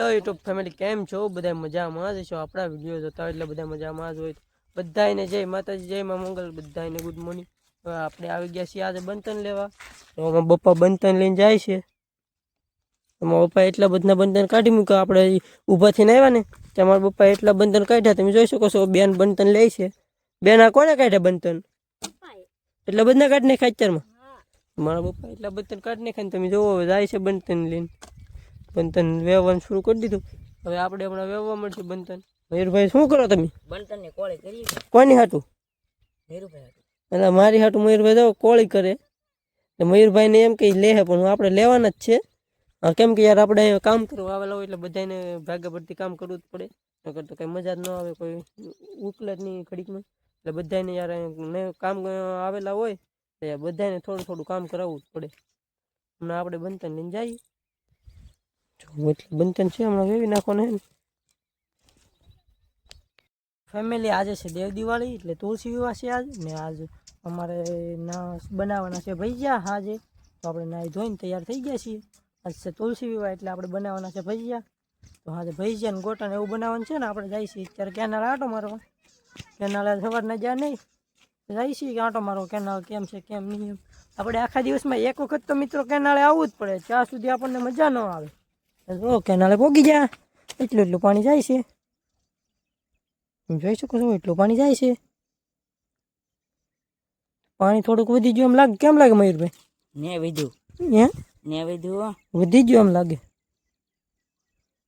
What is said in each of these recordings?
Hello YouTube family, કેમ છો? બધા મજામાં જ છો? આપણા વિડીયો જોતા હોય એટલે બધા મજામાં જ હોય. બધાને જય માતાજી, જય માં મંગલ, બધાને ગુડ મોર્નિંગ. હવે આપણે આવી ગયા છીએ આજે બંતન લેવા. તો અમારા પપ્પા બંતન લઈને જાય છે. અમારા પપ્પા એટલા બધા બંતન કાઢી મૂક્યા. આપણે ઊભા થઈને આવ્યા ને ત્યાં મારા પપ્પા એટલા બંતન કાઢ્યા. તમે જોઈ શકો છો, બેન બંતન લે છે. બેન આ કોને કાઢ્યા બંતન? એટલા બધા કાઢી નાખ્યા અત્યારમાં. મારા પપ્પા એટલા બંતન કાઢી નાખ્યા ને તમે જોવો જાય છે બંતન લઈને. બંતન વેવવાનું શરૂ કરી દીધું. હવે આપણે હમણાં વેવવા મળશે બંતન. મયુરભાઈ શું કરો તમે? બંતન ની કોળી કરી. કોની હાટું? મયુરભાઈ હાટું. એટલે મારી હાટું મયુરભાઈ જાવ કોળી કરે. મયુરભાઈ ને એમ કે લે પણ આપણે લેવાના જ છે. કેમ કે યાર આપણે કામ કરવા આવેલા હોય એટલે બધાને ભાગ્ય પડતી કામ કરવું જ પડે. નકર તો કઈ મજા જ ન આવે, કોઈ ઉકલે જ નહીં ઘડીકમાં. એટલે બધાને યાર કામ આવેલા હોય તો બધાને થોડું થોડું કામ કરાવવું જ પડે. હમણાં આપણે બંતન લઈને જઈએ. બંતન છે હમણાં વેવી નાખવાના. ફેમિલી આજે છે દેવ દિવાળી એટલે તુલસી વિવાહ છે આજ ને. આજ અમારે ના બનાવવાના છે ભજીયા. આજે તો આપણે નાહી ધોઈને તૈયાર થઈ ગયા છીએ. આજ છે તુલસી વિવાહ એટલે આપણે બનાવવાના છે ભજીયા. તો આજે ભજીયા ને ગોટા ને એવું બનાવવાનું છે ને. આપણે જઈએ છીએ અત્યારે કેનાલ આંટો મારવા. કેનાલ સવારના જ્યાં નહીં જઈએ છીએ કે આંટો મારવા કેનાલ કેમ છે કેમ નહીં. આપણે આખા દિવસમાં એક વખત તો મિત્રો કેનાલે આવવું જ પડે, ત્યાં સુધી આપણને મજા ન આવે. કેનાલે પોગી જા એટલું એટલું પાણી જાય છે. જોઈ શકો છો એટલું પાણી જાય છે. પાણી થોડુંક વધી ગયું એમ લાગે. કેમ લાગે મયુરભાઈ? ને વધ્યું ને વધ્યું વધી ગયું એમ લાગે.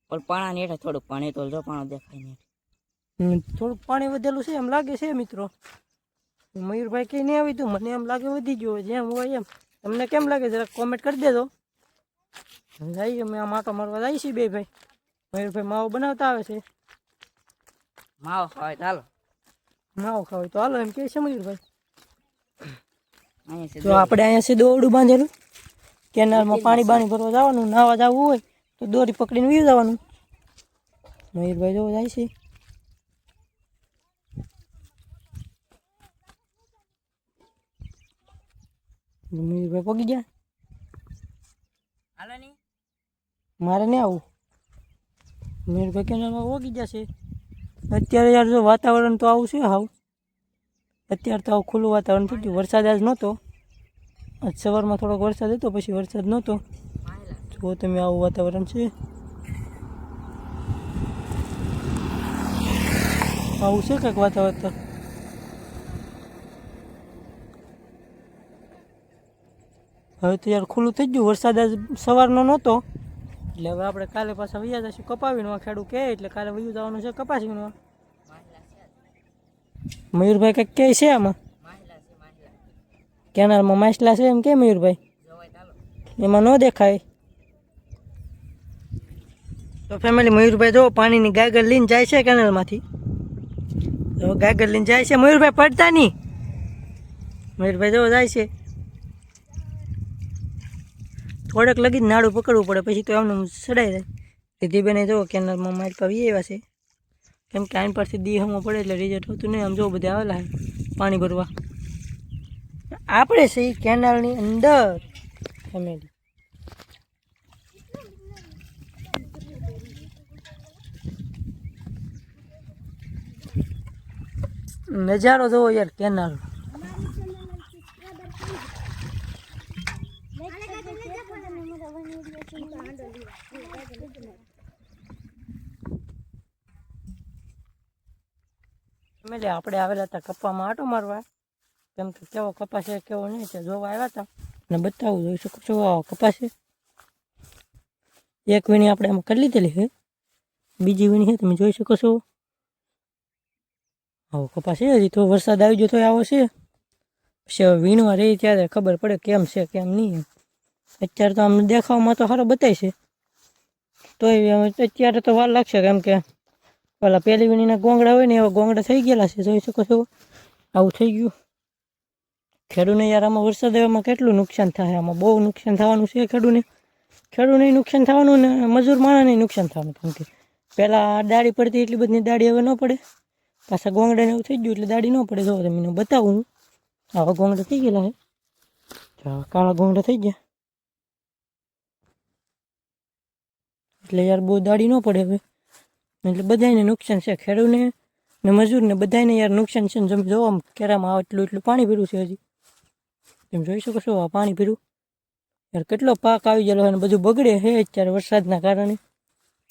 પણ પાણા નેઠા થોડુંક પાણી તો જો પાણી દેખાય નહીં. થોડુંક પાણી વધેલું છે એમ લાગે છે મિત્રો. મયુરભાઈ કઈ નહીં આવી તું, મને એમ લાગે વધી ગયું જેમ હોય એમ. તમને કેમ લાગે જરાક કોમેન્ટ કરી દેજો. જઈએ અમે આમ આટો મારવા જઈએ છીએ બે ભાઈ. મયુરભાઈ માવો બનાવતા આવે છે. માવો ખાવાય તો હાલો. માવો ખાવાય તો હાલો એમ કે છે મયુરભાઈ. તો આપણે અહીંયા છે દોરડું બાંધેલું. કેનાલમાં પાણી બાણી ભરવા જવાનું, નાવા જવું હોય તો દોરી પકડીને વી જવાનું. મયુરભાઈ જોવા જાય છે. મયુરભાઈ પગી ગયા. મારે નહીં આવું. મયુરભાઈ કેનાલમાં ઓગી જશે. અત્યારે યાર જો વાતાવરણ તો આવું છે હાવ. અત્યારે તો આવું ખુલ્લું વાતાવરણ થઈ ગયું. વરસાદ આજ નહોતો. આજ સવારમાં થોડોક વરસાદ હતો, પછી વરસાદ નહોતો. જો તમે આવું વાતાવરણ છે. આવું છે કંઈક વાતાવરણ. હવે તો યાર ખુલ્લું થઈ ગયું. વરસાદ આજ સવારનો નહોતો એટલે હવે આપણે કાલે પાછા વૈયા જશું કપાવીને. ખેડૂત કહે એટલે કાલે વયું જવાનું છે કપાસીમાં. મયુરભાઈ કંઈક કહે છે આમાં. કેનાલમાં માછલા છે એમ કે મયુરભાઈ? એમાં ન દેખાય. તો ફેમિલી મયુરભાઈ જો પાણીની ગાગર લઈને જાય છે કેનાલમાંથી. જો ગાગર લઈને જાય છે. મયુરભાઈ પડતા નહીં. મયુરભાઈ જો જાય છે. થોડેક લગી નાડું પકડવું પડે પછી તો એમને સડાઈ જાય. રીધિબેને જો કેનાલમાં મારી પાવી આવ્યા છે. કેમ કે આઈન પરથી દીહમાં પડે એટલે રિઝલ્ટ હોતું નહીં. આમ જો બધા આવેલા છે પાણી ભરવા. આપણે છે કેનાલની અંદર ફેમિલી. નજારો જોવો યાર કેનાલ. આપણે આવેલા હતા કપામાં આટો મારવા. કેમ કે કેવો કપાસ છે કેવો નહીં છે જોવા આવ્યા હતા અને બતાવું. જોઈ શકો છો આવો કપાસ છે. એક વીણી આપણે એમાં કરી લીધેલી છે. બીજી વીણી છે તમે જોઈ શકો છો. આવો કપાસ છે. હજી તો વરસાદ આવી ગયો તો આવો છે. પછી હવે વીણવા રહી ત્યારે ખબર પડે કેમ છે કેમ નહીં. અત્યારે તો આમ દેખાવામાં તો સારો બતાય છે, તોય અત્યારે તો વાર લાગશે. કેમ કે પેલા પહેલી વીણીના ગોંગડા હોય ને એવા ગોંગડા થઈ ગયેલા છે. જોઈ શકો છો આવું થઈ ગયું. ખેડૂને યાર આમાં વરસાદ આવવામાં કેટલું નુકસાન થાય. આમાં બહુ નુકસાન થવાનું છે ખેડૂને નુકસાન થવાનું ને મજૂર માણસને નુકસાન થવાનું. કેમ કે પહેલાં દાડી પડતી એટલી બધી દાડી હવે ન પડે. પાછા ગોંગડાને એવું થઈ ગયું એટલે દાડી ન પડે. જો તમને બતાવું હું. આવા ગોંગડા થઈ ગયેલા છે. કાળા ગોંગડા થઈ ગયા એટલે યાર બહુ દાડી ન પડે હવે, એટલે બધાને નુકસાન છે, ખેડૂતને ને મજૂરને બધાને યાર નુકસાન છે. તમે જોવો આમ કેરામાં એટલું પાણી ભર્યું છે હજી, તમે જોઈ શકો છો આ પાણી ભર્યું યાર, કેટલો પાક આવી ગયેલો અને બધું બગડે છે અત્યારે વરસાદના કારણે,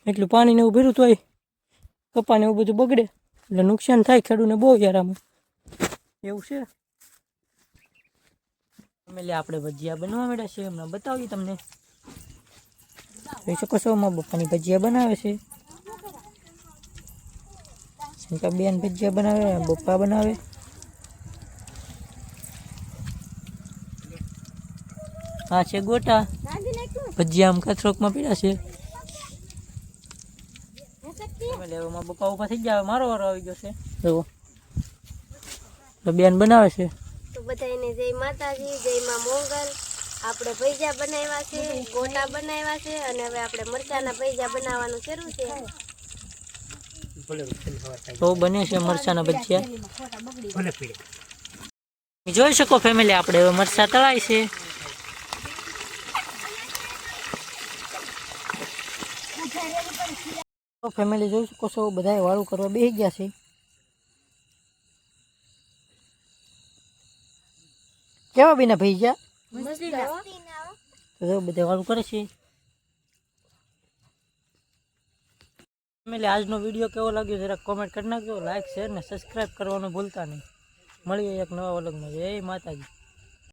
એટલું પાણીને એવું ભર્યું તોય કપાને એવું બધું બગડે, એટલે નુકસાન થાય ખેડૂતને બહુ યાર આમાં એવું છે. એટલે આપણે ભજીયા બનવા માંડ્યા છે, હમણાં બતાવીએ તમને, જોઈ શકો છો મારા પપ્પાની ભજીયા બનાવે છે, બેન ભજીયા બનાવે, પપ્પા બનાવે. આ છે ગોટા ભજીયા, આમ કથરોકમાં પીડા છે. મારા પપ્પા ઉભા થઈ ગયા, મારો વારો આવી ગયો છે. જુઓ તો બેન બનાવે છે. તો બધાને જય માતાજી, જય માં મોગલ. આપણે ભજીયા બનાવ્યા છે, ગોટા બનાવ્યા છે, અને હવે આપણે મરચાના ભજીયા બનાવવાનું શરૂ છે. તો બને છે મરચાના ભજીયા, જોઈ શકો ફેમિલી, આપણે હવે મરચા તળાય છે. તો ફેમિલી જોઈ શકો છો બધા વાળું કરવા બેસી ગયા છે. કેવા બીના ભજીયા તો બધા વાળું કરે છે. ફેમિલી આજનો વિડીયો કેવો લાગ્યો જરા કોમેન્ટ કરી નાખજો, લાઈક શેર ને સબસ્ક્રાઈબ કરવાનું ભૂલતા નહીં. મળીએ એક નવા વ્લોગમાં. જય માતાજી.